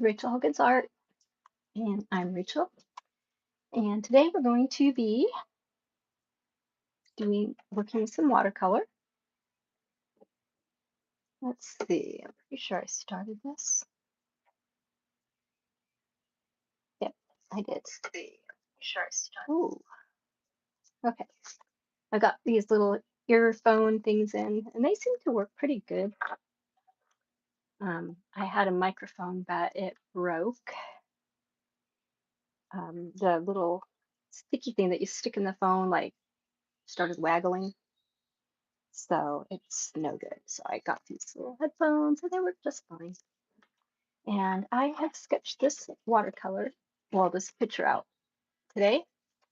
Rachel Hogan's Art, and I'm Rachel. And today we're going to be working with some watercolor. Let's see, I'm pretty sure I started this. Yep, I did. Sure, I started. Ooh, okay. I got these little earphone things in, and they seem to work pretty good. I had a microphone, but it broke. The little sticky thing that you stick in the phone, like, started waggling. So it's no good. So I got these little headphones and they work just fine. And I have sketched this watercolor, well, this picture out today.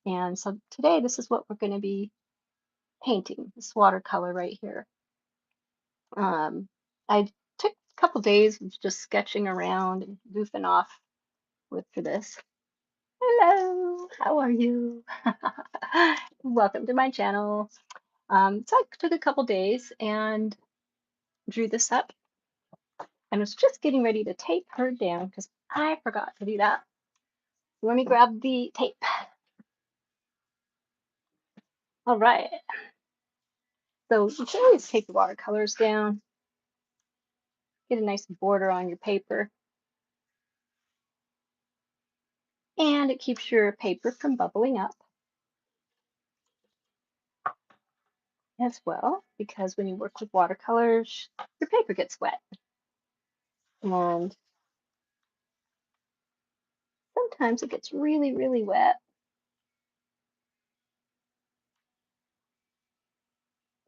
And so today, this is what we're going to be painting, this watercolor right here. I took a couple days of just sketching around and goofing off for this. Hello, how are you? Welcome to my channel. So I took a couple days and drew this up. And was just getting ready to tape her down because I forgot to do that. Let me grab the tape. All right. So you can always tape the watercolors down. Get a nice border on your paper. And it keeps your paper from bubbling up as well, because when you work with watercolors, your paper gets wet. And sometimes it gets really, really wet.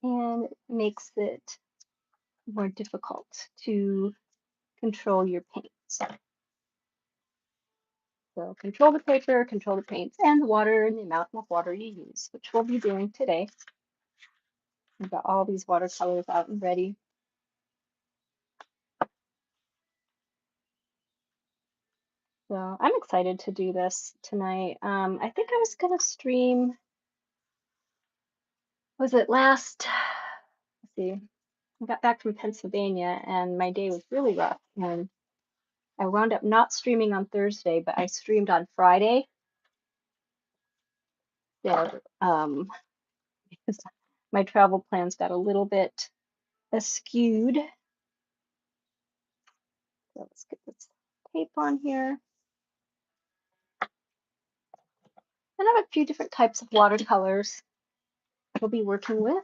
And it makes it more difficult to control your paints. So control the paper, control the paints, and the water and the amount of water you use, which we'll be doing today. We've got all these watercolors out and ready. So I'm excited to do this tonight. I think I was gonna stream, was it last, let's see, I got back from Pennsylvania and my day was really rough. And I wound up not streaming on Thursday, but I streamed on Friday. So because my travel plans got a little bit askewed. So let's get this tape on here. And I have a few different types of watercolors we'll be working with.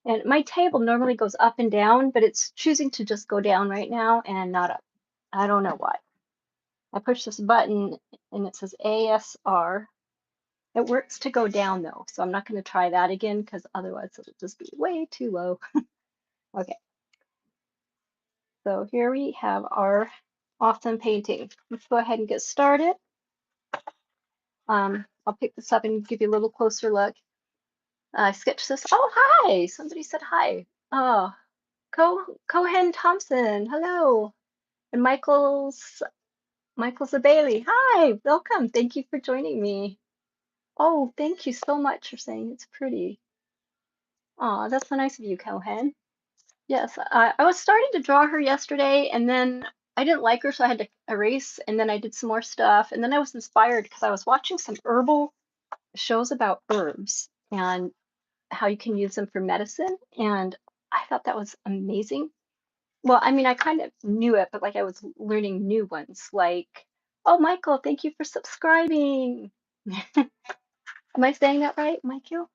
And my table normally goes up and down, but it's choosing to just go down right now and not up. I don't know why. I push this button and it says ASR. It works to go down though, so I'm not going to try that again because otherwise it'll just be way too low. Okay. So here we have our awesome painting. Let's go ahead and get started. I'll pick this up and give you a little closer look. I sketched this. Oh, hi! Somebody said hi. Oh, Cohen Thompson. Hello. And Michael Zabali. Hi, welcome. Thank you for joining me. Oh, thank you so much for saying it's pretty. Oh, that's so nice of you, Cohen. Yes, I was starting to draw her yesterday, and then I didn't like her, so I had to erase, and then I did some more stuff, and then I was inspired because I was watching some herbal shows about herbs and how you can use them for medicine, and I thought that was amazing. Well, I mean, I kind of knew it, but like I was learning new ones, like, oh, Michael, thank you for subscribing. Am I saying that right, Michael?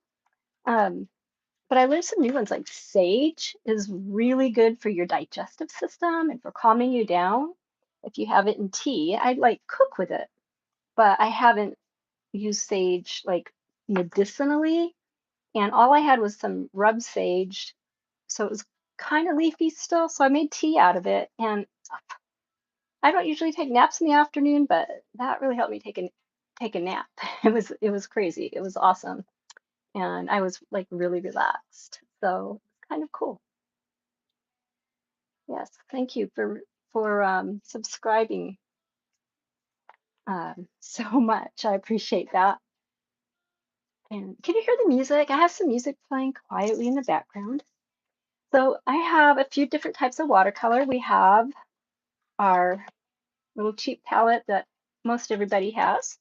But I learned some new ones, like sage is really good for your digestive system and for calming you down. If you have it in tea, I like cook with it, but I haven't used sage like medicinally. And all I had was some rub sage, so it was kind of leafy still. So I made tea out of it, and I don't usually take naps in the afternoon, but that really helped me take a nap. It was crazy. It was awesome, and I was like really relaxed. So kind of cool. Yes, thank you for subscribing so much. I appreciate that. And can you hear the music? I have some music playing quietly in the background. So I have a few different types of watercolor. We have our little cheap palette that most everybody has.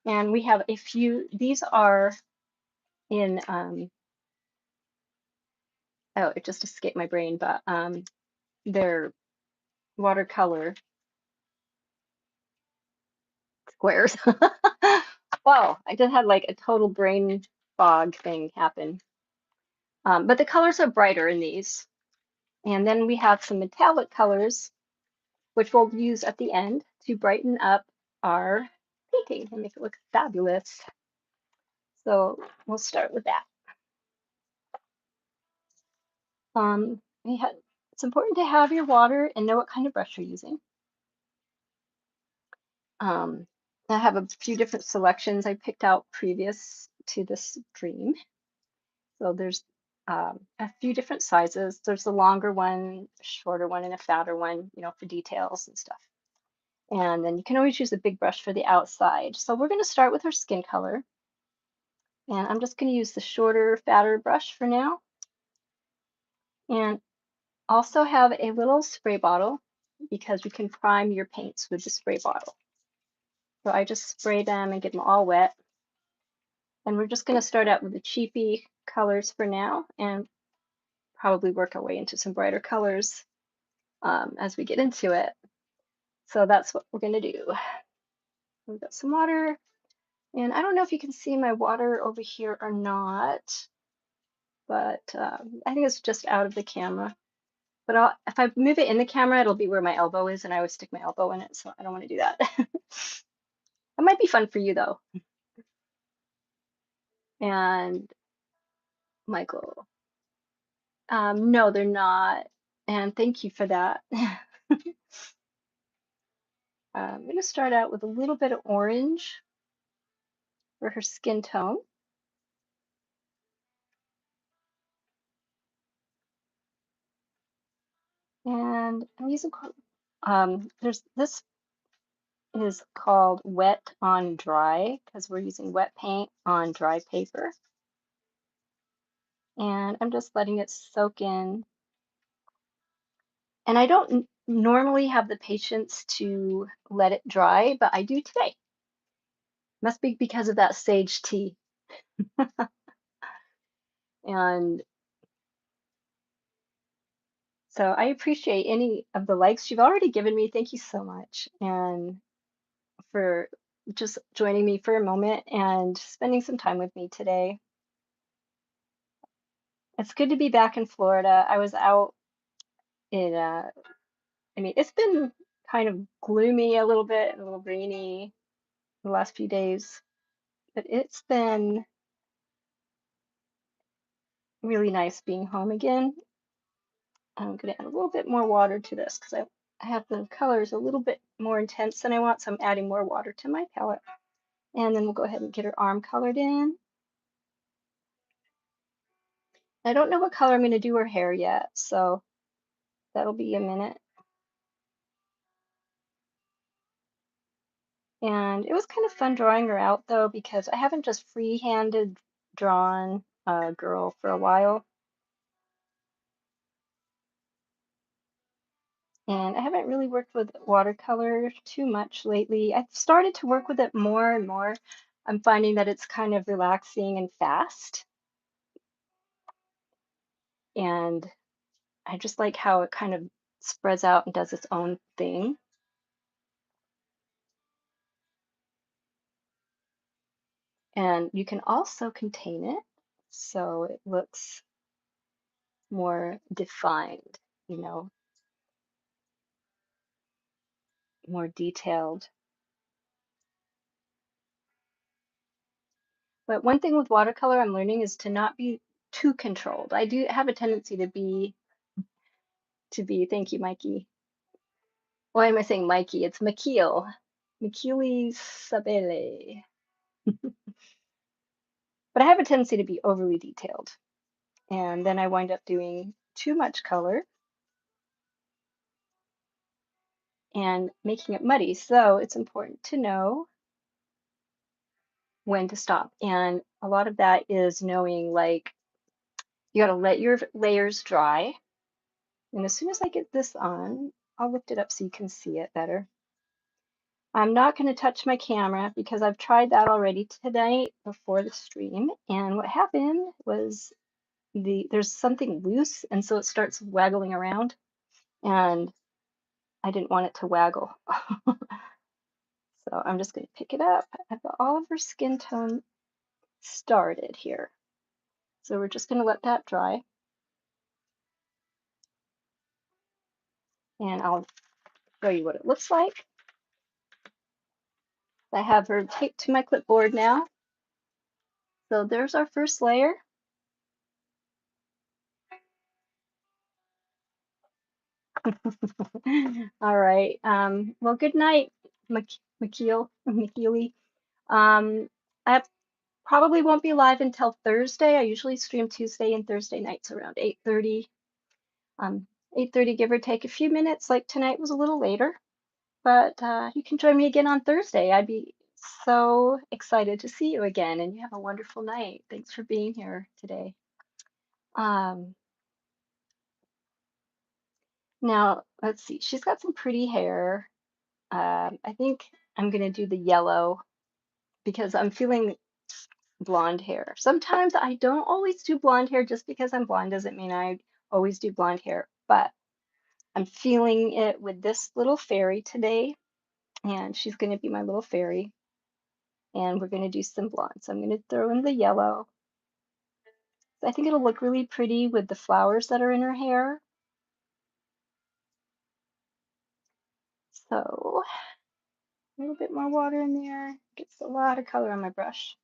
And we have a few, these are in, oh, it just escaped my brain, but they're watercolor squares. Wow, I just had like a total brain fog thing happen. But the colors are brighter in these. And then we have some metallic colors, which we'll use at the end to brighten up our painting and make it look fabulous. So we'll start with that. It's important to have your water and know what kind of brush you're using. Um, I have a few different selections I picked out previous to this dream. So there's a few different sizes. There's a longer one, a shorter one, and a fatter one, for details and stuff. And then you can always use a big brush for the outside. So we're going to start with our skin color. And I'm just going to use the shorter, fatter brush for now. And also have a little spray bottle because you can prime your paints with the spray bottle. So I just spray them and get them all wet. And we're just going to start out with the cheapy colors for now and probably work our way into some brighter colors as we get into it. So that's what we're going to do. We've got some water. And I don't know if you can see my water over here or not, but I think it's just out of the camera. But if I move it in the camera, it'll be where my elbow is, and I always stick my elbow in it, so I don't want to do that. It might be fun for you, though. And Michael, no, they're not. And thank you for that. I'm going to start out with a little bit of orange for her skin tone. And I'm using, this is called wet on dry because we're using wet paint on dry paper. And I'm just letting it soak in. And I don't normally have the patience to let it dry, but I do today. Must be because of that sage tea. And so I appreciate any of the likes you've already given me. Thank you so much. And for just joining me for a moment and spending some time with me today. It's good to be back in Florida. I was out in, it's been kind of gloomy a little bit, a little rainy the last few days, but it's been really nice being home again. I'm going to add a little bit more water to this because I have the colors a little bit more intense than I want, so I'm adding more water to my palette. And then we'll go ahead and get her arm colored in. I don't know what color I'm going to do her hair yet, so that'll be a minute. And it was kind of fun drawing her out though, because I haven't just free-handed drawn a girl for a while. And I haven't really worked with watercolor too much lately. I've started to work with it more and more. I'm finding that it's kind of relaxing and fast. And I just like how it kind of spreads out and does its own thing. And you can also contain it so it looks more defined, more detailed. But one thing with watercolor I'm learning is to not be too controlled. I do have a tendency to be, thank you, Mikey. Why am I saying Mikey? It's Makil. Makili Sabele. But I have a tendency to be overly detailed. And then I wind up doing too much color and making it muddy. So it's important to know when to stop. And a lot of that is knowing, like, You gotta let your layers dry. And as soon as I get this on, I'll lift it up so you can see it better. I'm not going to touch my camera because I've tried that already tonight before the stream. And what happened was there's something loose, and so it starts waggling around, and I didn't want it to waggle. So I'm just going to pick it up. I've got all of her skin tone started here. So we're just going to let that dry. And I'll show you what it looks like. I have her taped to my clipboard now. So there's our first layer. All right. Well, good night, McKeely. I probably won't be live until Thursday. I usually stream Tuesday and Thursday nights around 8:30. 8:30, give or take a few minutes. Like tonight was a little later, but you can join me again on Thursday. I'd be so excited to see you again, and you have a wonderful night. Thanks for being here today. Now, let's see. She's got some pretty hair. I think I'm gonna do the yellow because I'm feeling blonde hair. Sometimes I don't always do blonde hair. Just because I'm blonde doesn't mean I always do blonde hair, but I'm feeling it with this little fairy today, and she's going to be my little fairy, and we're going to do some blonde. So I'm going to throw in the yellow. I think it'll look really pretty with the flowers that are in her hair. So a little bit more water in there. Gets a lot of color on my brush.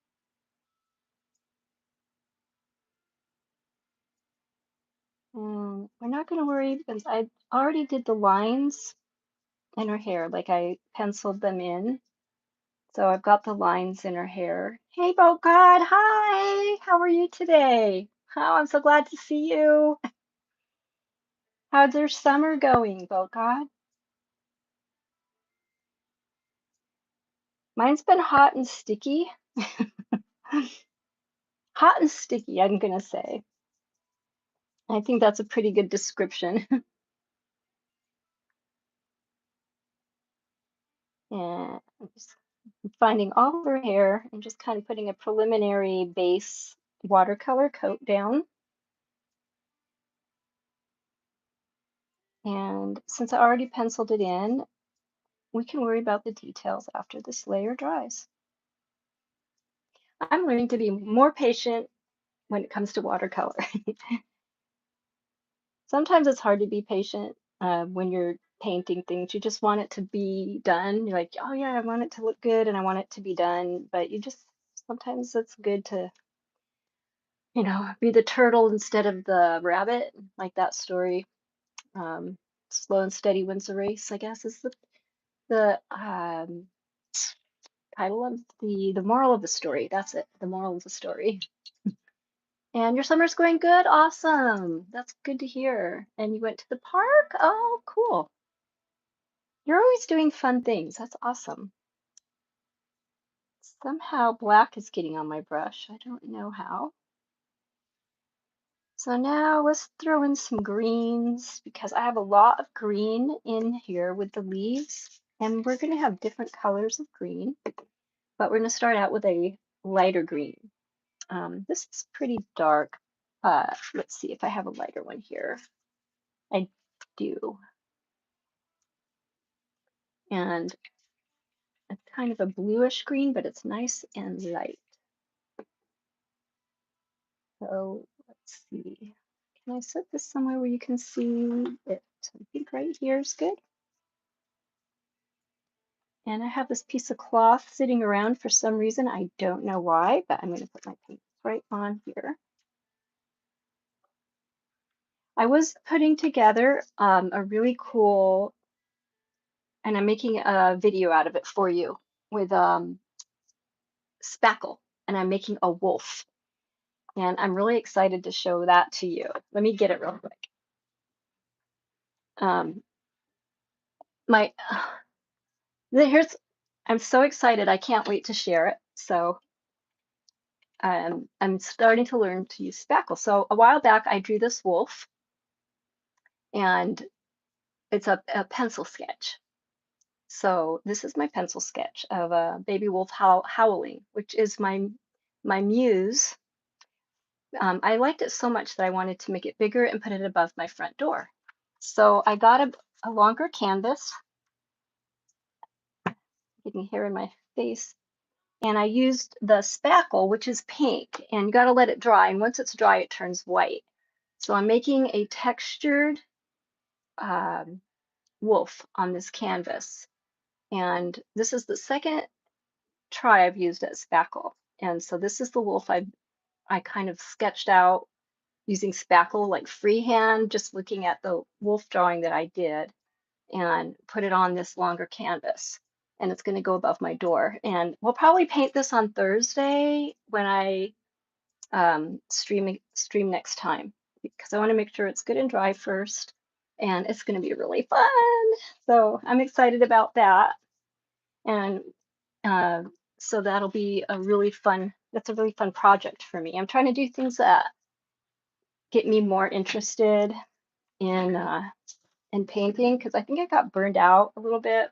We're not going to worry because I already did the lines in her hair, like I penciled them in. So I've got the lines in her hair. Hey, Boat God, hi! How are you today? Oh, I'm so glad to see you. How's your summer going, Boat God? Mine's been hot and sticky. Hot and sticky, I'm gonna say. I think that's a pretty good description. And I'm just finding all of her hair and just kind of putting a preliminary base watercolor coat down. And since I already penciled it in, we can worry about the details after this layer dries. I'm learning to be more patient when it comes to watercolor. Sometimes it's hard to be patient when you're painting things. You just want it to be done. You're like, oh yeah, I want it to look good and I want it to be done. But you just sometimes it's good to, be the turtle instead of the rabbit, like that story. Um, Slow and steady wins the race, I guess, is the title of the moral of the story. That's it, the moral of the story. And your summer's going good? Awesome. That's good to hear. And you went to the park? Oh, cool. You're always doing fun things. That's awesome. Somehow black is getting on my brush. I don't know how. So now let's throw in some greens because I have a lot of green in here with the leaves. And we're going to have different colors of green, but we're going to start out with a lighter green. This is pretty dark. Let's see if I have a lighter one here. I do. And it's kind of a bluish green, but it's nice and light. So let's see. Can I set this somewhere where you can see it? I think right here is good. And I have this piece of cloth sitting around for some reason. I don't know why, but I'm going to put my paint right on here. I was putting together a really cool, and I'm making a video out of it for you with spackle, and I'm making a wolf. And I'm really excited to show that to you. Let me get it real quick. Um, my here's I'm so excited. I can't wait to share it. So I'm starting to learn to use spackle. So a while back, I drew this wolf, and it's a pencil sketch. So this is my pencil sketch of a baby wolf howling, which is my muse. I liked it so much that I wanted to make it bigger and put it above my front door. So I got a longer canvas, getting hair in my face, and I used the spackle, which is pink, and you got to let it dry. And once it's dry, it turns white. So I'm making a textured um, wolf on this canvas. And this is the second try I've used at spackle. And so this is the wolf I kind of sketched out using spackle, like freehand, just looking at the wolf drawing that I did, and put it on this longer canvas. And it's going to go above my door. And we'll probably paint this on Thursday when I stream next time, because I want to make sure it's good and dry first. And it's going to be really fun. So I'm excited about that. And uh, so that'll be that's a really fun project for me. I'm trying to do things that get me more interested in painting, because I think I got burned out a little bit,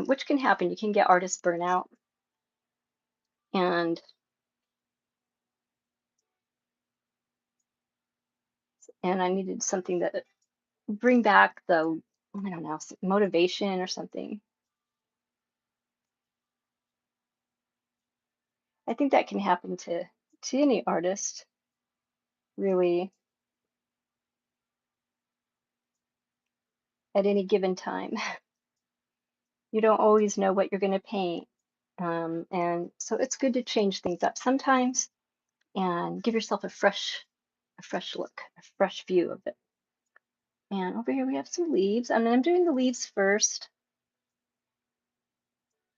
which can happen. You can get artist burnout, and I needed something that bring back the, I don't know, motivation or something. I think that can happen to any artist, really, at any given time. You don't always know what you're going to paint, and so it's good to change things up sometimes and give yourself a fresh look, a fresh view of it. And over here we have some leaves, and I'm doing the leaves first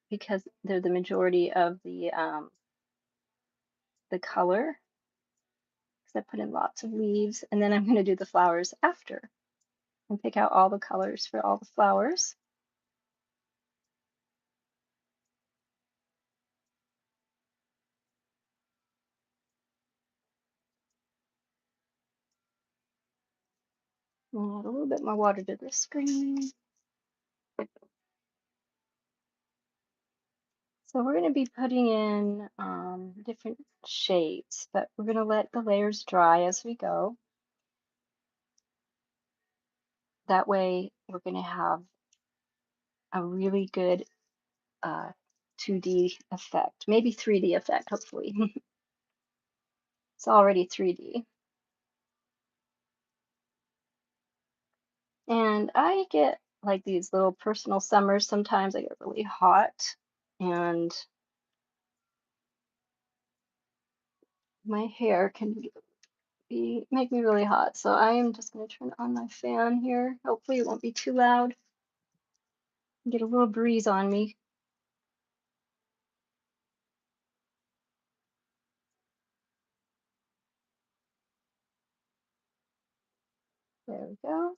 because they're the majority of the color. Because I put in lots of leaves, and then I'm going to do the flowers after and pick out all the colors for all the flowers. Add a little bit more water to the screen. So we're going to be putting in different shades, but we're going to let the layers dry as we go. That way we're going to have a really good 2D effect, maybe 3D effect, hopefully. It's already 3D. And I get like these little personal summers. Sometimes I get really hot and my hair can make me really hot. So I am just going to turn on my fan here. Hopefully it won't be too loud. Get a little breeze on me. There we go.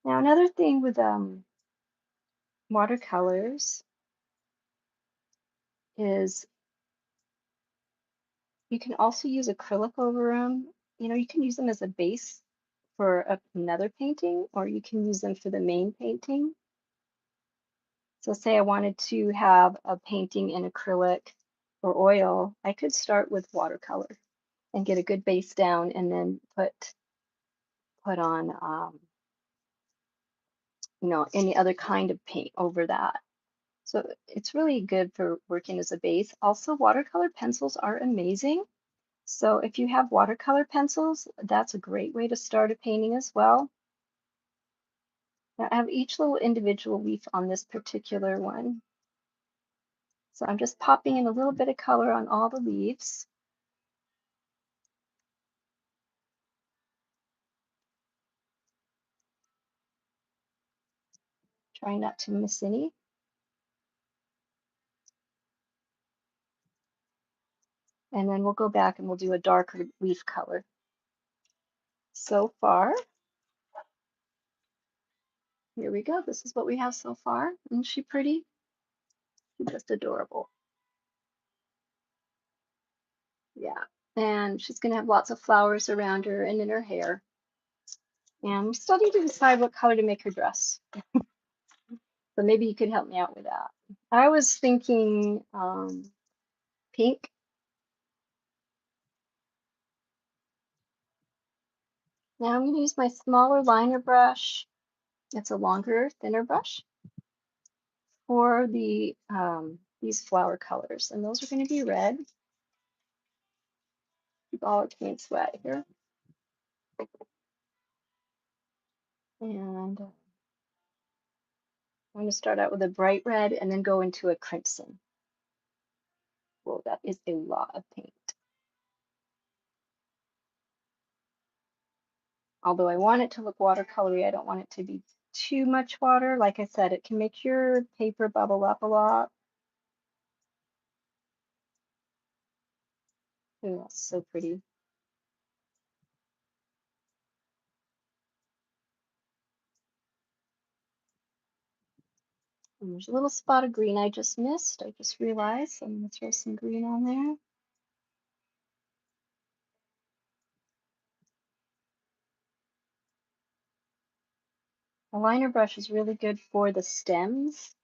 Now another thing with watercolors is you can also use acrylic over them. You know, you can use them as a base for another painting, or you can use them for the main painting. So say I wanted to have a painting in acrylic or oil, I could start with watercolor and get a good base down, and then put on you know, any other kind of paint over that. So it's really good for working as a base. Also, watercolor pencils are amazing. So if you have watercolor pencils, that's a great way to start a painting as well. Now I have each little individual leaf on this particular one. So I'm just popping in a little bit of color on all the leaves. Trying not to miss any. And then we'll go back and we'll do a darker leaf color. So far, here we go. This is what we have so far. Isn't she pretty? She's just adorable. Yeah. And she's going to have lots of flowers around her and in her hair. And I'm starting to decide what color to make her dress. So maybe you could help me out with that. I was thinking pink. Now I'm going to use my smaller liner brush. It's a longer, thinner brush for the these flower colors. And those are going to be red. Keep all our paints wet here. And I'm going to start out with a bright red and then go into a crimson. Well, that is a lot of paint. Although I want it to look watercolory, I don't want it to be too much water. Like I said, it can make your paper bubble up a lot. Ooh, that's so pretty. And there's a little spot of green I just missed. I just realized I'm going to throw some green on there. A liner brush is really good for the stems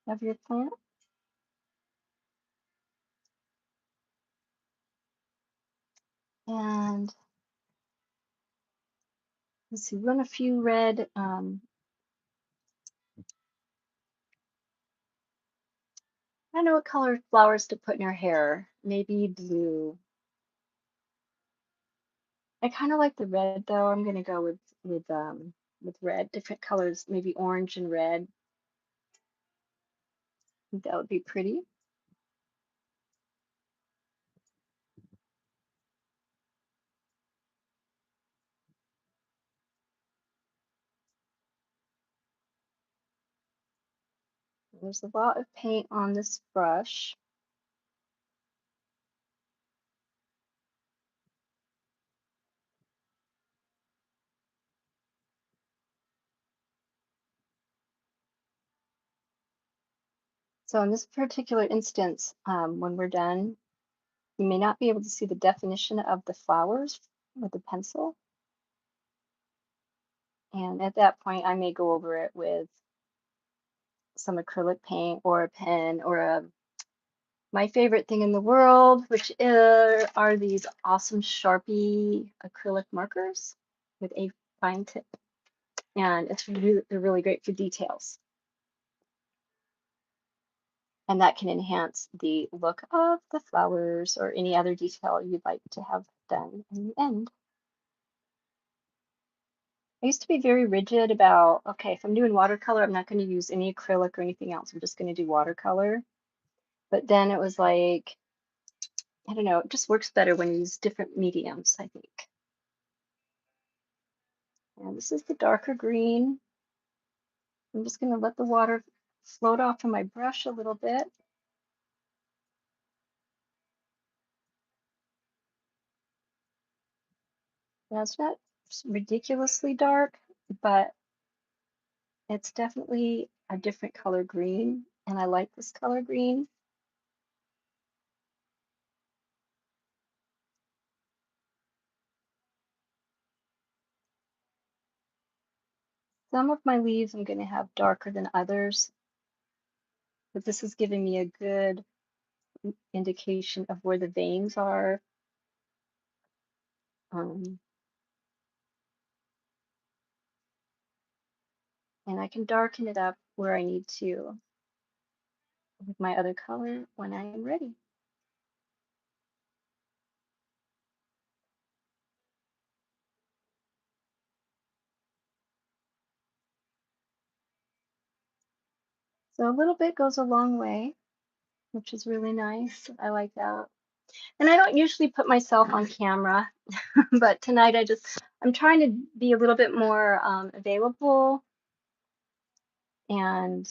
of your plant. And let's see, run a few red. I don't know what color flowers to put in her hair. Maybe blue. I kind of like the red though. I'm gonna go with red, different colors, maybe orange and red. I think that would be pretty. There's a lot of paint on this brush. So in this particular instance, when we're done, you may not be able to see the definition of the flowers with the pencil. And at that point, I may go over it with some acrylic paint or a pen or my favorite thing in the world, which are these awesome Sharpie acrylic markers with a fine tip. And they're really great for details. And that can enhance the look of the flowers or any other detail you'd like to have done in the end. I used to be very rigid about, okay, if I'm doing watercolor, I'm not going to use any acrylic or anything else. I'm just going to do watercolor. But then it was like, I don't know, it just works better when you use different mediums, I think. And this is the darker green. I'm just going to let the water float off of my brush a little bit. Now it's not ridiculously dark, but it's definitely a different color green, and I like this color green. Some of my leaves I'm going to have darker than others, but this is giving me a good indication of where the veins are. And I can darken it up where I need to with my other color when I am ready. So a little bit goes a long way, which is really nice. I like that. And I don't usually put myself on camera, but tonight I'm trying to be a little bit more available and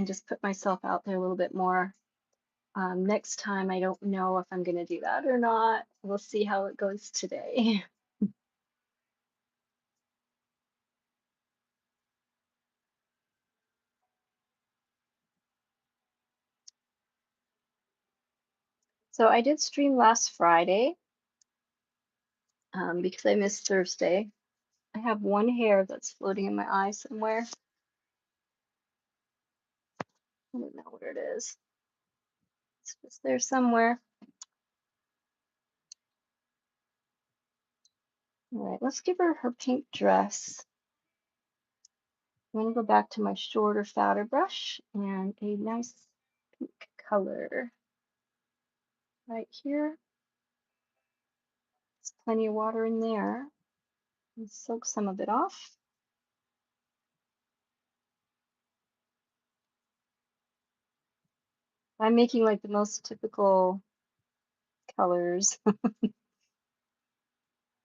just put myself out there a little bit more. Next time, I don't know if I'm going to do that or not. We'll see how it goes today. So I did stream last Friday because I missed Thursday. I have one hair that's floating in my eye somewhere. I don't know where it is. It's just there somewhere. All right, let's give her her pink dress. I'm going to go back to my shorter, fatter brush and a nice pink color right here. There's plenty of water in there. And soak some of it off. I'm making like the most typical colors,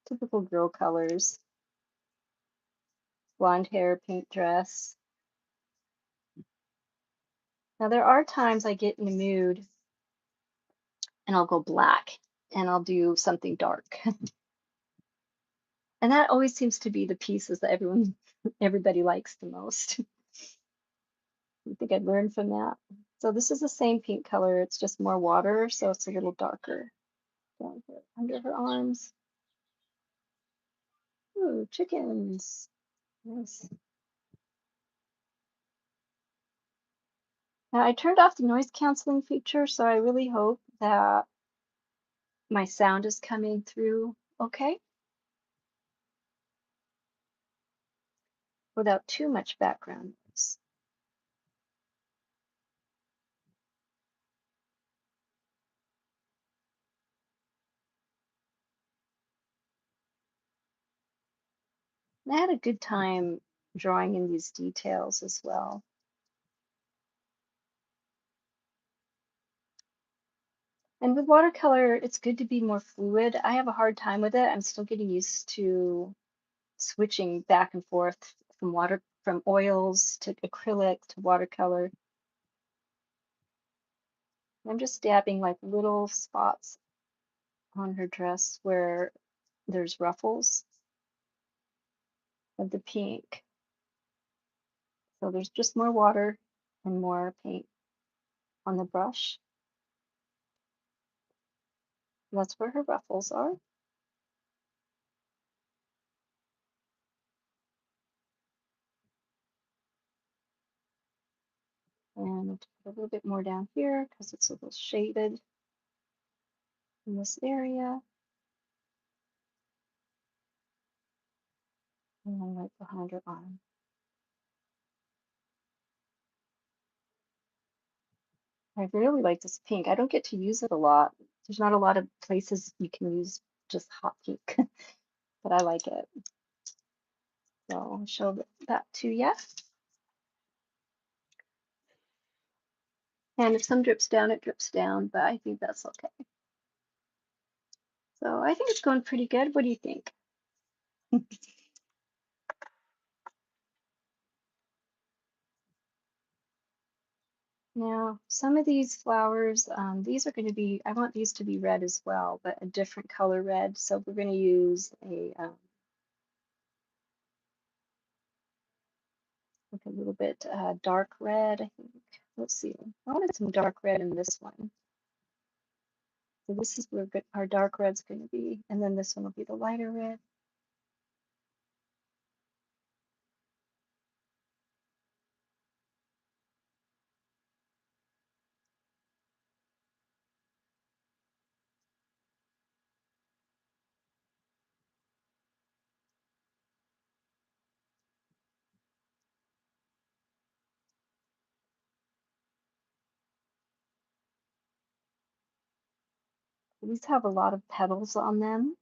typical girl colors. Blonde hair, pink dress. Now there are times I get in the mood and I'll go black and I'll do something dark. And that always seems to be the pieces that everybody likes the most. I think I learned from that. So this is the same pink color, it's just more water, so it's a little darker down here under her arms. Ooh, chickens. Nice. Now I turned off the noise canceling feature, so I really hope that my sound is coming through okay without too much background noise. And I had a good time drawing in these details as well. And with watercolor, it's good to be more fluid. I have a hard time with it. I'm still getting used to switching back and forth from oils to acrylic to watercolor. I'm just dabbing like little spots on her dress where there's ruffles of the pink. So there's just more water and more paint on the brush. That's where her ruffles are. And put a little bit more down here because it's a little shaded in this area. And then right behind her arm. I really like this pink. I don't get to use it a lot. There's not a lot of places you can use just hot pink, but I like it. So I'll show that to you. And if some drips down, it drips down, but I think that's okay. So I think it's going pretty good. What do you think? Now, some of these flowers, these are going to be, I want these to be red as well, but a different color red. So we're going to use like a little bit dark red, I think. Let's see. I wanted some dark red in this one. So this is where our dark red's going to be. And then this one will be the lighter red. These have a lot of petals on them.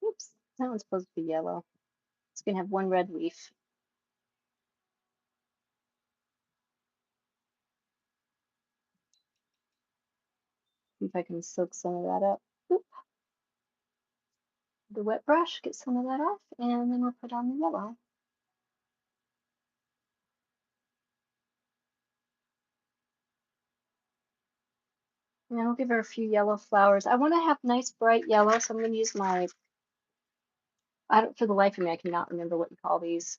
Oops, that one's supposed to be yellow. It's going to have one red leaf. See if I can soak some of that up. Oop. The wet brush, get some of that off, and then we'll put on the yellow. And I'll give her a few yellow flowers. I want to have nice bright yellow, so I'm going to use my, I don't, for the life of me, I cannot remember what you call these.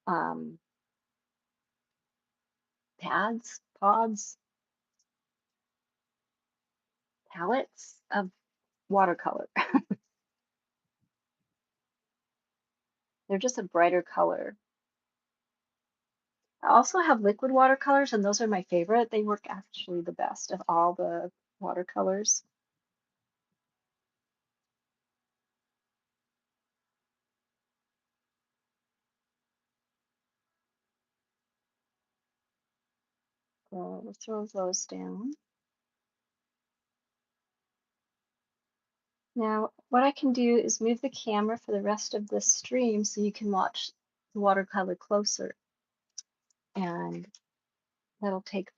Um, pods, palettes of watercolor. They're just a brighter color. I also have liquid watercolors, and those are my favorite. They work actually the best of all the watercolors. So we'll throw those down. Now, what I can do is move the camera for the rest of this stream so you can watch the watercolor closer. And that'll take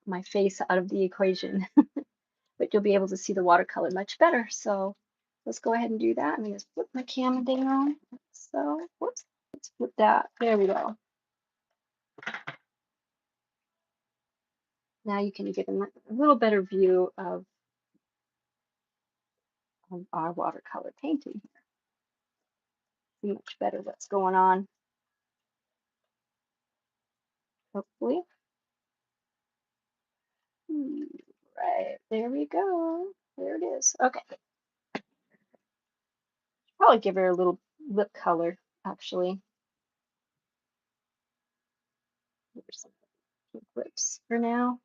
my face out of the equation, but you'll be able to see the watercolor much better. So let's go ahead and do that. I'm going to flip my camera down. So, whoops, let's flip that. There we go. Now you can get a little better view of our watercolor painting. See much better what's going on, hopefully. Right, there we go. There it is. Okay. Probably give her a little lip color, actually. Give her some pink lips for now.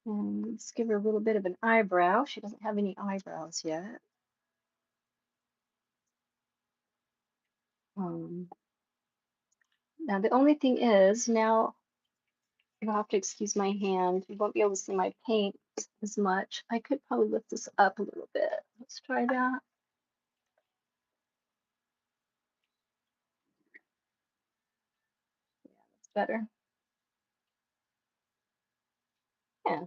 And let's give her a little bit of an eyebrow. She doesn't have any eyebrows yet. Now the only thing is, now you'll have to excuse my hand. You won't be able to see my paint as much. I could probably lift this up a little bit. Let's try that. Yeah, that's better. Yeah,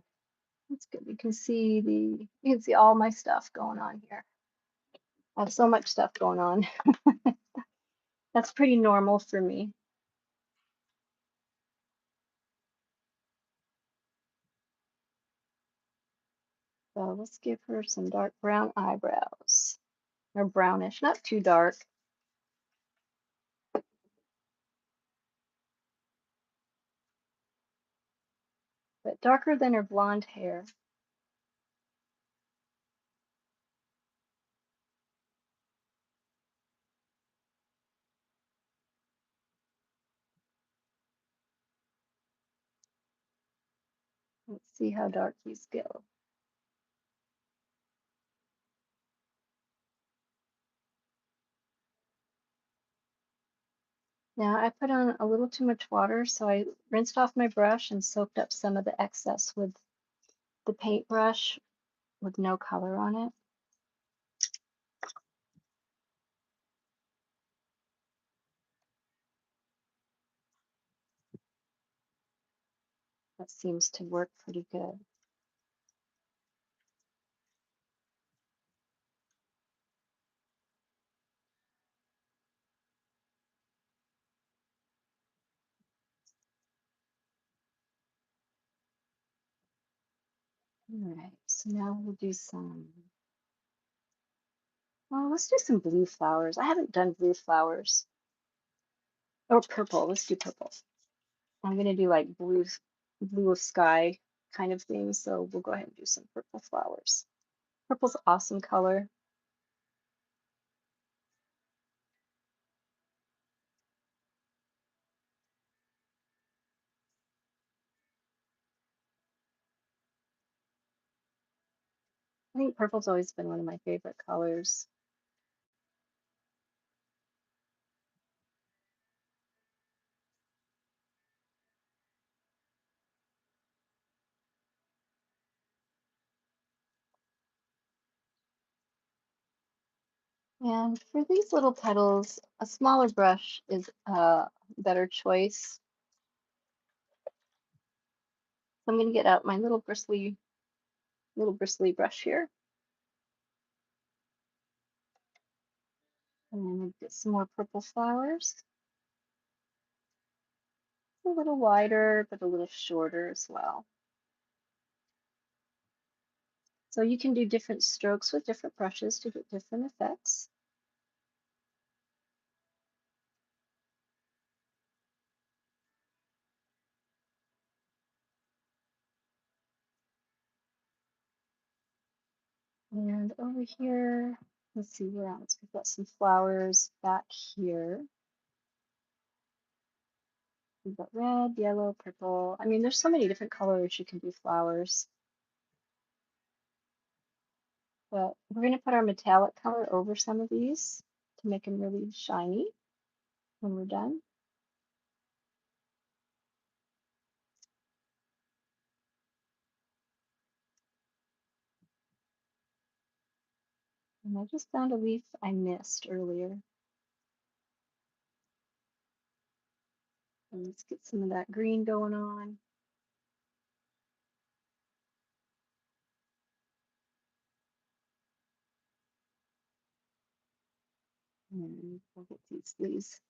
that's good. You can see all my stuff going on here. I have so much stuff going on. That's pretty normal for me. So let's give her some dark brown eyebrows. Or brownish, not too dark. But darker than her blonde hair. Let's see how dark these go. Now I put on a little too much water, so I rinsed off my brush and soaked up some of the excess with the paintbrush with no color on it. That seems to work pretty good. All right, so now we'll do well, let's do some blue flowers. I haven't done blue flowers. Or purple, let's do purple. I'm gonna do like blue of sky kind of thing, so we'll go ahead and do some purple flowers. Purple's an awesome color. I think purple's always been one of my favorite colors. And for these little petals, a smaller brush is a better choice. I'm going to get out my little bristly brush here. And then get some more purple flowers. A little wider, but a little shorter as well. So you can do different strokes with different brushes to get different effects. And over here, let's see where else. We've got some flowers back here. We've got red, yellow, purple. I mean, there's so many different colors you can do flowers. But we're going to put our metallic color over some of these to make them really shiny when we're done. And I just found a leaf I missed earlier. And let's get some of that green going on. And we'll get these leaves.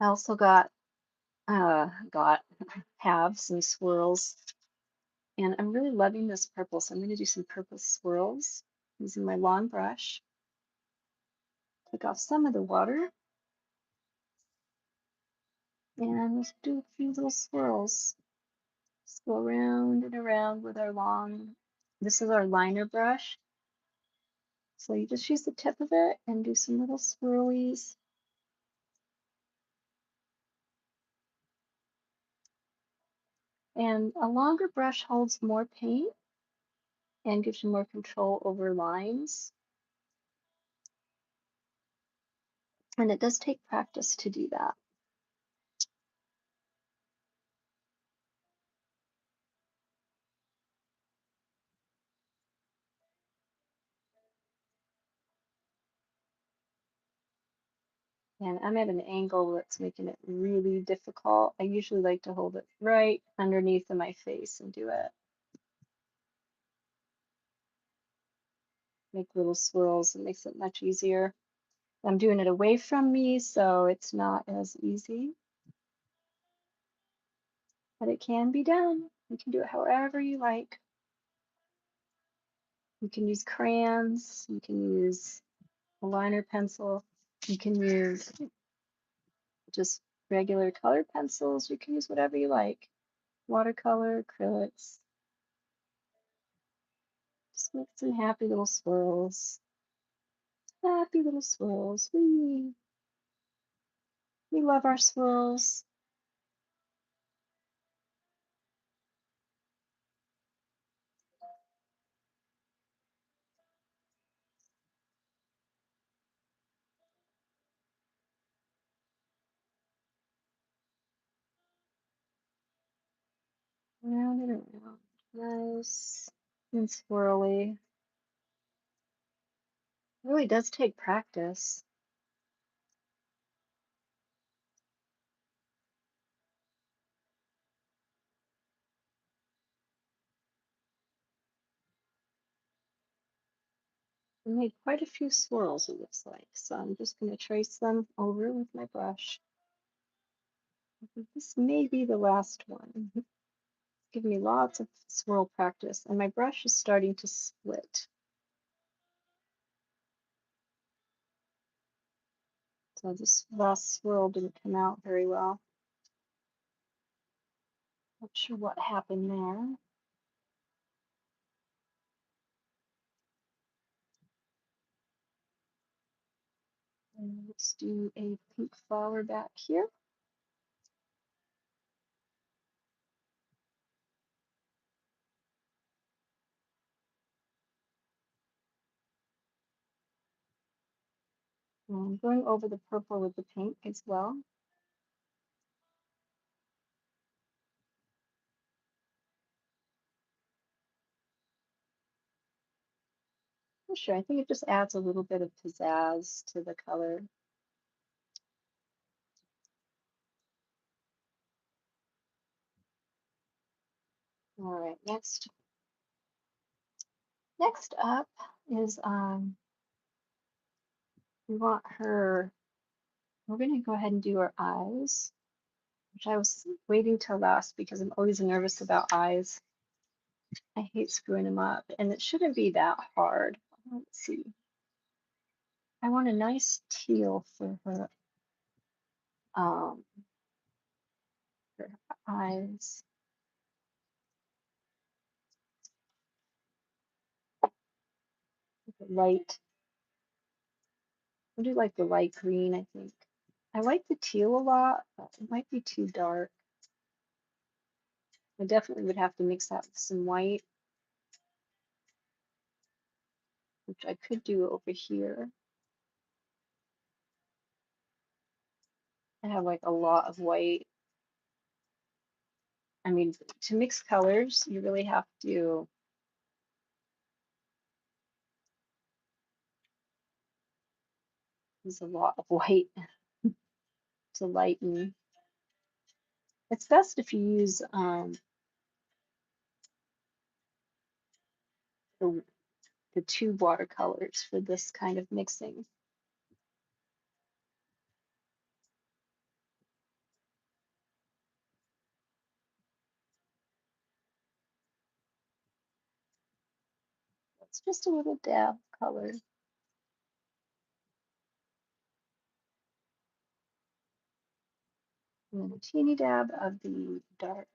I also have some swirls, and I'm really loving this purple, so I'm going to do some purple swirls using my long brush. Take off some of the water, and let's do a few little swirls. Just go around and around with our long, this is our liner brush. So you just use the tip of it and do some little swirlies. And a longer brush holds more paint and gives you more control over lines. And it does take practice to do that. And I'm at an angle that's making it really difficult. I usually like to hold it right underneath of my face and do it. Make little swirls. It makes it much easier. I'm doing it away from me, so it's not as easy. But it can be done. You can do it however you like. You can use crayons. You can use a liner pencil. You can use just regular colored pencils. You can use whatever you like. Watercolor, acrylics. Just make some happy little swirls. Happy little swirls. We love our swirls. Round and around. Nice and swirly. It really does take practice. I made quite a few swirls, it looks like. So I'm just going to trace them over with my brush. I think this may be the last one. Give me lots of swirl practice, and my brush is starting to split. So this last swirl didn't come out very well. Not sure what happened there. And let's do a pink flower back here. And I'm going over the purple with the pink as well. not sure. I think it just adds a little bit of pizzazz to the color. All right, next up is we want her, we're gonna go ahead and do her eyes, which I was waiting till last because I'm always nervous about eyes. I hate screwing them up, and it shouldn't be that hard. Let's see. I want a nice teal um, for her eyes. Light. We'll do like the light green, I think. I like the teal a lot, but it might be too dark. I definitely would have to mix that with some white, which I could do over here. I have like a lot of white. I mean, to mix colors, you really have to use a lot of white to lighten. It's best if you use the, the tube watercolors for this kind of mixing. It's just a little dab of color. And then a teeny dab of the dark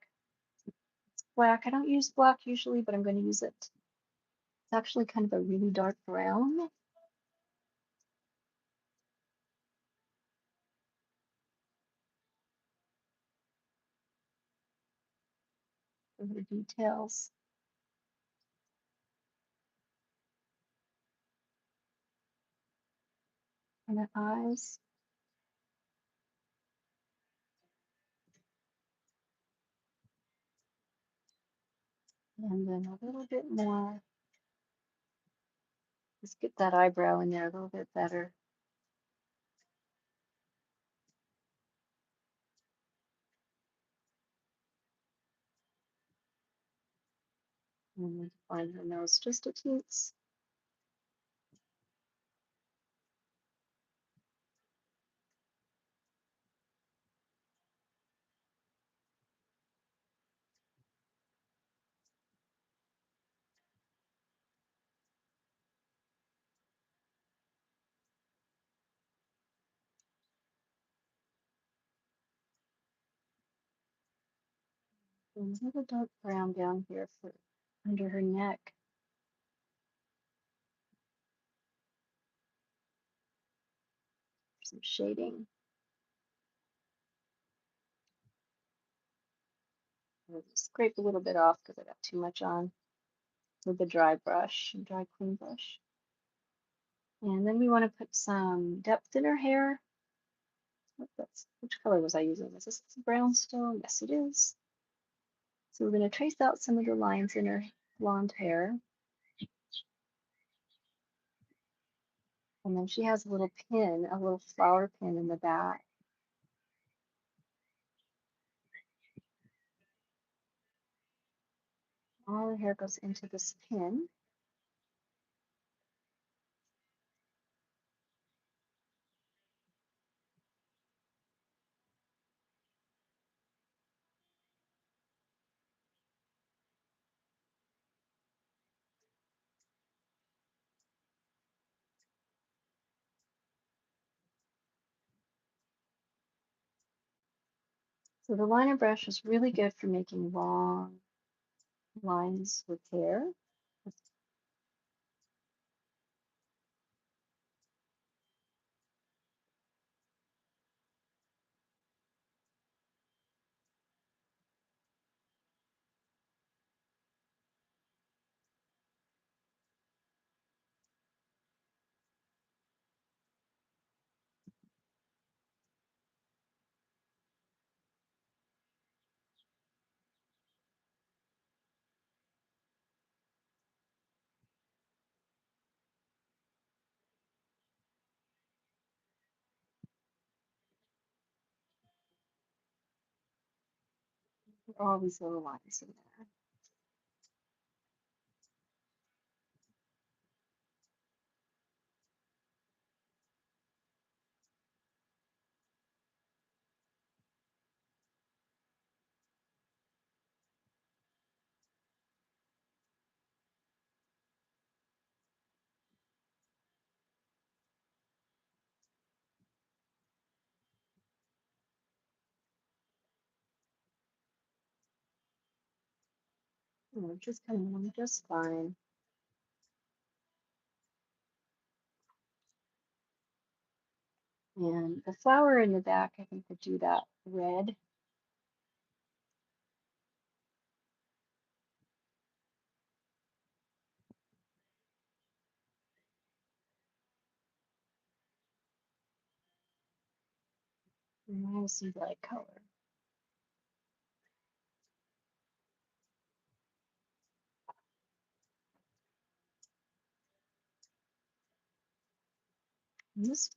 black. I don't use black usually, but I'm going to use it. It's actually kind of a really dark brown. For the details. And the eyes. And then a little bit more. Let's get that eyebrow in there a little bit better. And then define her nose just a teens. And a little dark brown down here for under her neck. Some shading. I'll just scrape a little bit off because I got too much on with a dry brush, a dry clean brush. And then we want to put some depth in her hair. Which color was I using? Is this brown still? Yes, it is. So we're going to trace out some of the lines in her blonde hair. And then she has a little pin, a little flower pin in the back. All her hair goes into this pin. So the liner brush is really good for making long lines with hair. All these little lines in there. Just coming along just fine. And the flower in the back, I think, would do that red. Nice and bright color. And this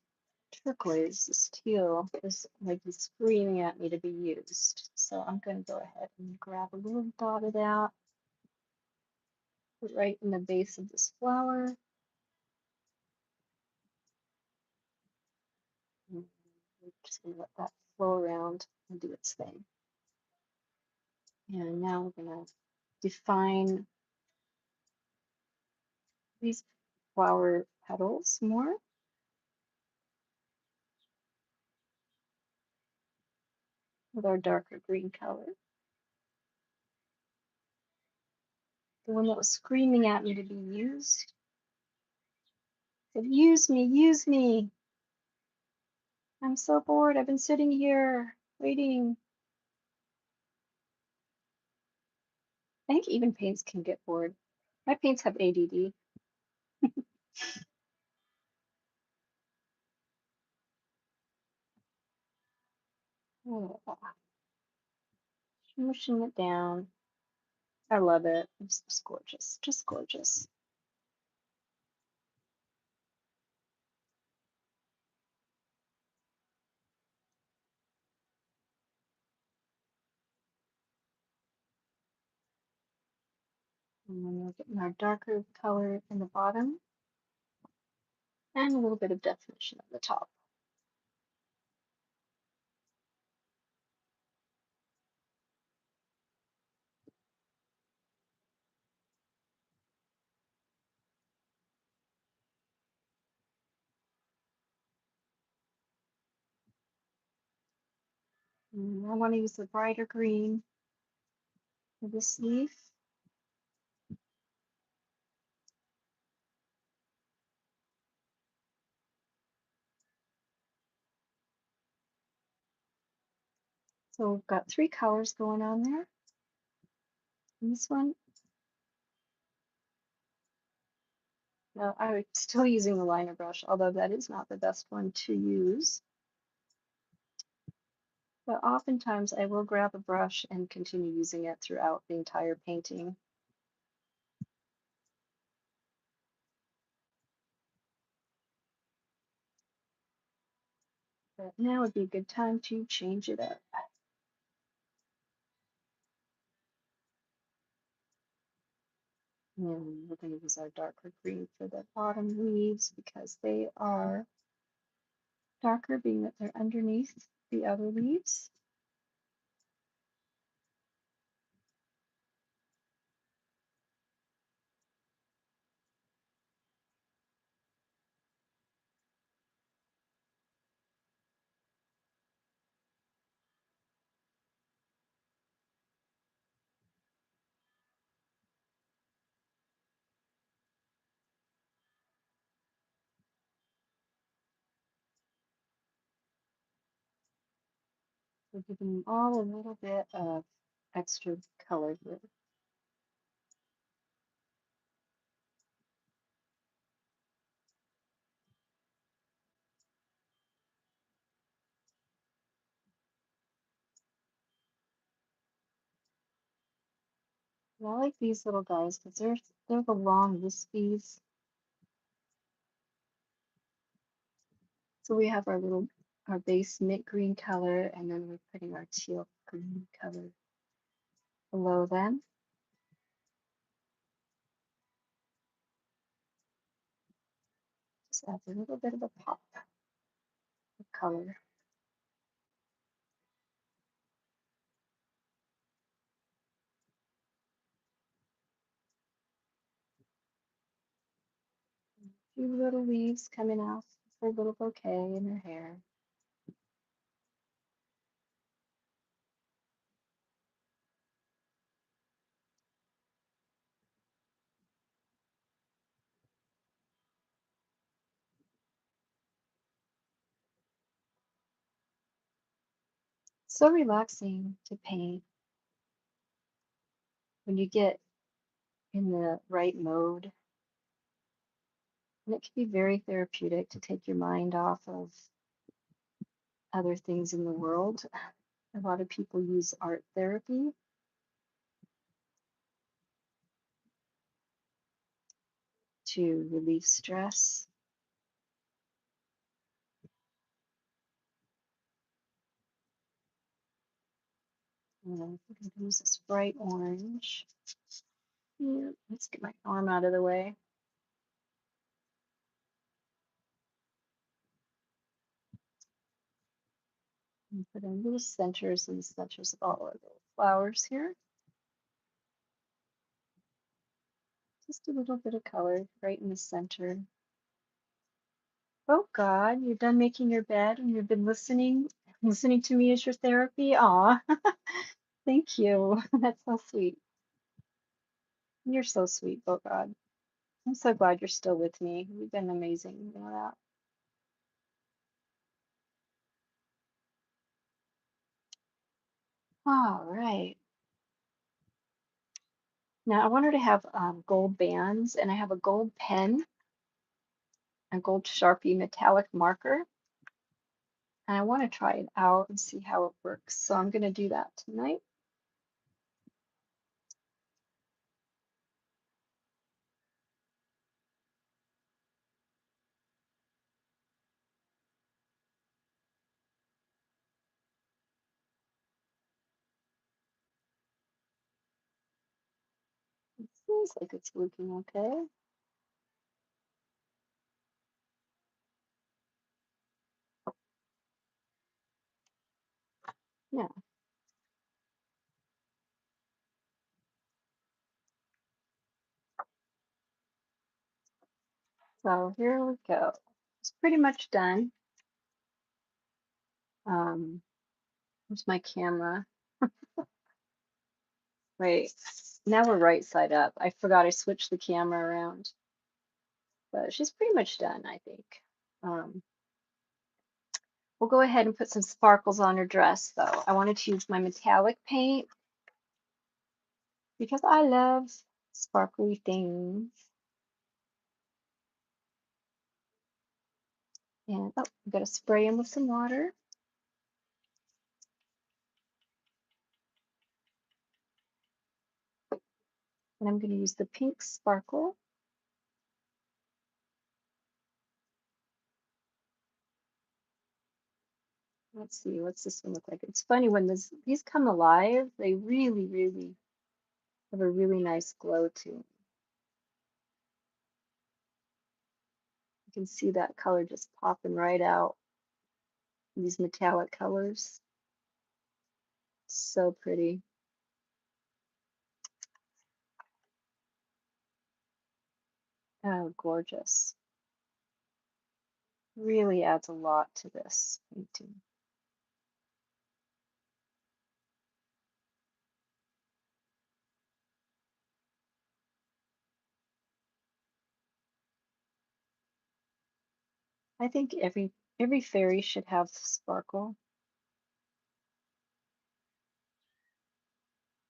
turquoise, this teal, is like he's screaming at me to be used. So I'm going to go ahead and grab a little dot of that, put right in the base of this flower. And we're just going to let that flow around and do its thing. And now we're going to define these flower petals more with our darker green color. The one that was screaming at me to be used said, use me, use me. I'm so bored. I've been sitting here waiting. I think even paints can get bored. My paints have ADD. Oh, smushing it down. I love it. It's just gorgeous. Just gorgeous. And then we're getting our darker color in the bottom and a little bit of definition on the top. And I want to use the brighter green for this leaf. So we've got 3 colors going on there. And this one, I'm still using the liner brush, although that is not the best one to use. But oftentimes I will grab a brush and continue using it throughout the entire painting. But now would be a good time to change it up. And we're going to use our darker green for the bottom leaves because they are darker, being that they're underneath the other leaves. We're giving them all a little bit of extra color here. And I like these little guys because they're the long wispies. So we have our base mint green color, and then we're putting our teal green color below them. Just adds a little bit of a pop of color. A few little leaves coming out of her little bouquet in her hair. So relaxing to paint when you get in the right mode. And it can be very therapeutic to take your mind off of other things in the world. A lot of people use art therapy to relieve stress. And I'm going to use this bright orange. Yeah, let's get my arm out of the way. And put in little centers and centers of all our little flowers here. Just a little bit of color right in the center. Oh God, you're done making your bed and you've been listening to me as your therapy. Aw, thank you. That's so sweet. You're so sweet, oh God. I'm so glad you're still with me. You've been amazing, you know that. All right. Now I want her to have gold bands, and I have a gold pen, a gold Sharpie metallic marker, and I want to try it out and see how it works. So I'm going to do that tonight. It seems like it's looking okay. Yeah, so here we go. It's pretty much done. Here's my camera. Wait, now we're right side up. I forgot I switched the camera around, but she's pretty much done, I think. Um, we'll go ahead and put some sparkles on her dress, though. I wanted to use my metallic paint because I love sparkly things. And oh, I'm gonna spray them with some water. And I'm gonna use the pink sparkle. Let's see, what's this one look like? It's funny when these come alive, they really, really have a really nice glow to them. You can see that color just popping right out. These metallic colors. So pretty. Oh, gorgeous. Really adds a lot to this painting. I think every fairy should have sparkle.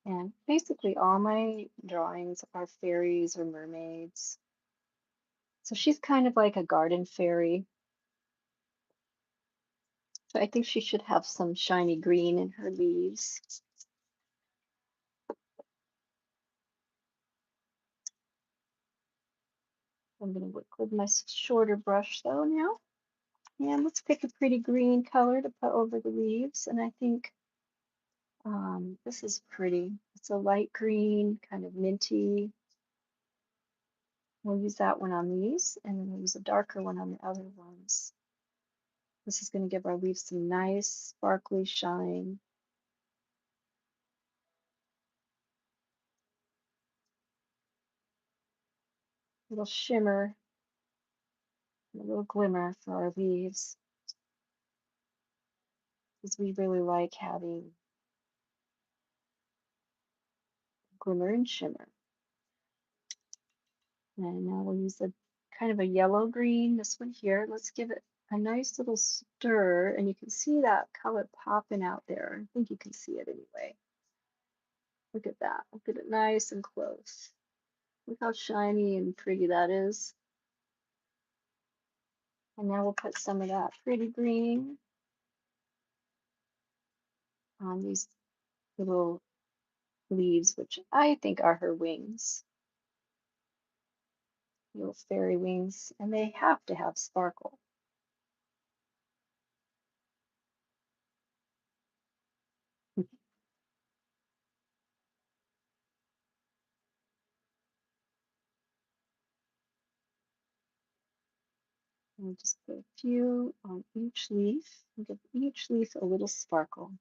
And basically all my drawings are fairies or mermaids. So she's kind of like a garden fairy. So I think she should have some shiny green in her leaves. I'm going to work with my shorter brush though now. And let's pick a pretty green color to put over the leaves. And I think This is pretty. It's a light green, kind of minty. We'll use that one on these, and then we'll use a darker one on the other ones. This is going to give our leaves some nice sparkly shine. Little shimmer, a little glimmer for our leaves, because we really like having glimmer and shimmer. And now we'll use a kind of a yellow green, this one here. Let's give it a nice little stir, and you can see that color popping out there. I think you can see it anyway. Look at that. Look at it nice and close. Look how shiny and pretty that is. And now we'll put some of that pretty green on these little leaves, which I think are her wings, little fairy wings, and they have to have sparkle. And just put a few on each leaf and give each leaf a little sparkle.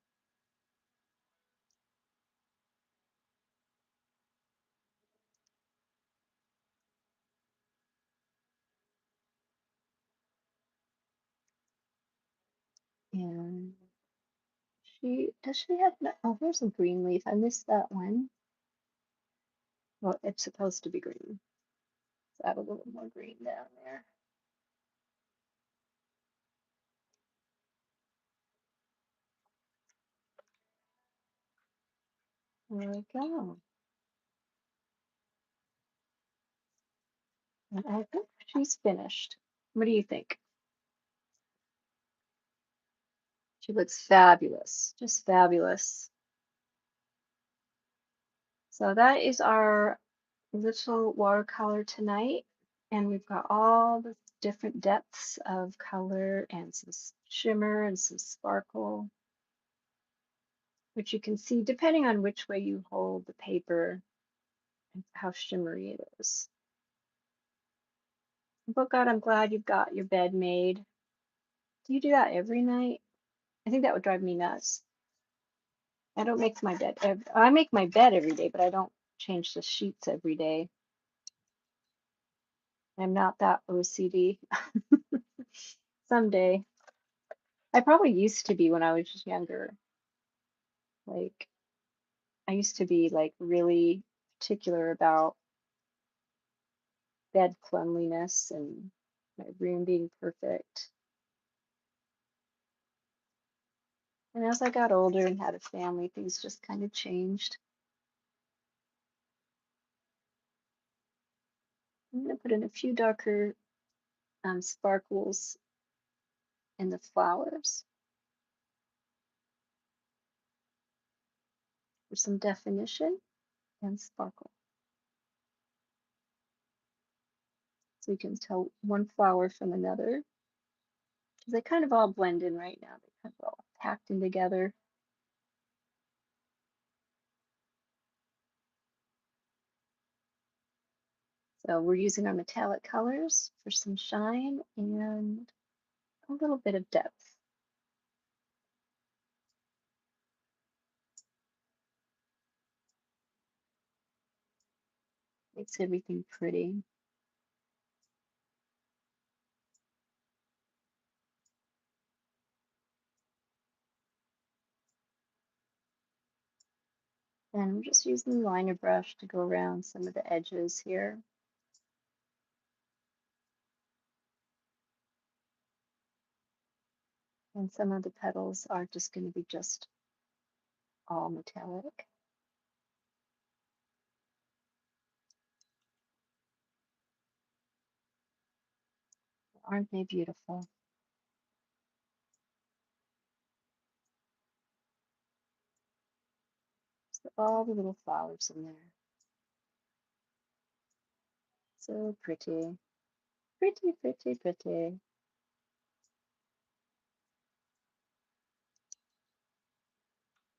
And does she have, oh, here's a green leaf. I missed that one. Well, it's supposed to be green. So add a little more green down there. There we go. And I think she's finished. What do you think? She looks fabulous, just fabulous. So that is our little watercolor tonight. And we've got all the different depths of color and some shimmer and some sparkle, which you can see depending on which way you hold the paper and how shimmery it is. But God, I'm glad you've got your bed made. Do you do that every night? I think that would drive me nuts. I don't make my bed. I make my bed every day, but I don't change the sheets every day. I'm not that OCD. Someday. I probably used to be when I was just younger. Like, I used to be like really particular about bed cleanliness and my room being perfect. And as I got older and had a family, things just kind of changed. I'm going to put in a few darker sparkles in the flowers for some definition and sparkle. So you can tell one flower from another, because they kind of all blend in right now. They kind of all packed in together. So we're using our metallic colors for some shine and a little bit of depth. Makes everything pretty. And I'm just using the liner brush to go around some of the edges here. And some of the petals are just going to be just all metallic. Aren't they beautiful? So all the little flowers in there. So pretty. Pretty, pretty, pretty.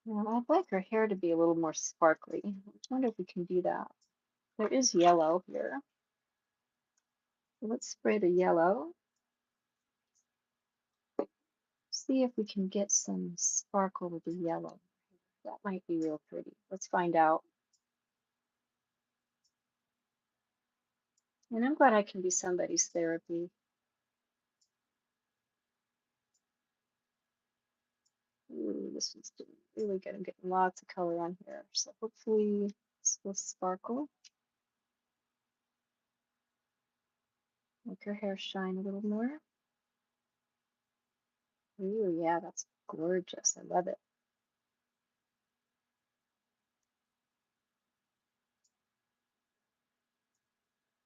Well, I'd like her hair to be a little more sparkly. I wonder if we can do that. There is yellow here. Let's spray the yellow. See if we can get some sparkle with the yellow. That might be real pretty. Let's find out. And I'm glad I can be somebody's therapy. Ooh, this one's doing really good. I'm getting lots of color on here. So hopefully this will sparkle. Make her hair shine a little more. Ooh, yeah, that's gorgeous. I love it.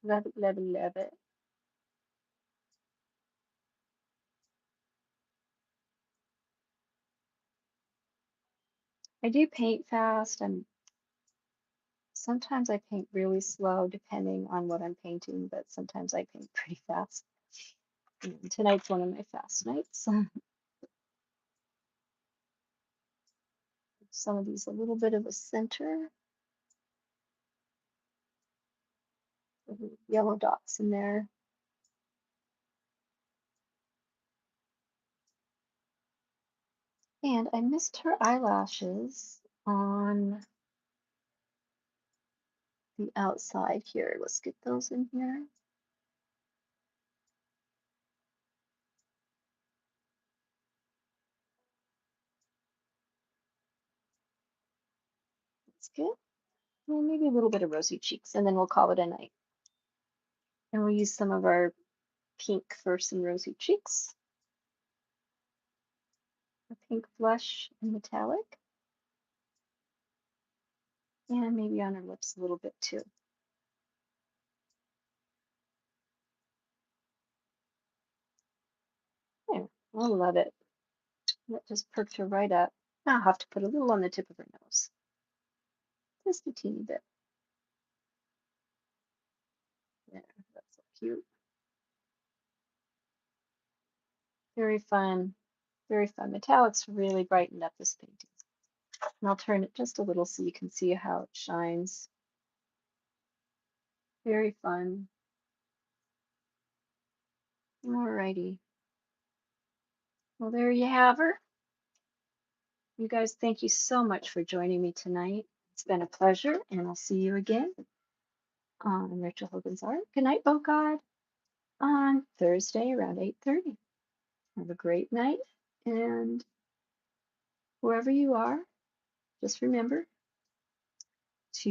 Love it, love it, love it. I do paint fast. Sometimes I paint really slow depending on what I'm painting, but sometimes I paint pretty fast. And tonight's one of my fast nights. Some of these a little bit of a center. Yellow dots in there. And I missed her eyelashes on the outside here. Let's get those in here. That's good. And maybe a little bit of rosy cheeks, and then we'll call it a night. And we'll use some of our pink for some rosy cheeks. A pink blush and metallic. And maybe on her lips a little bit too. There, I love it. That just perked her right up. I'll have to put a little on the tip of her nose. Just a teeny bit. There, that's so cute. Very fun. Very fun. Metallics really brightened up this painting. And I'll turn it just a little so you can see how it shines. Very fun. Alrighty. Well, there you have her. You guys, thank you so much for joining me tonight. It's been a pleasure, and I'll see you again on Rachel Hogan's Art. Good night, Oh God, on Thursday around 8:30. Have a great night, and wherever you are, just remember to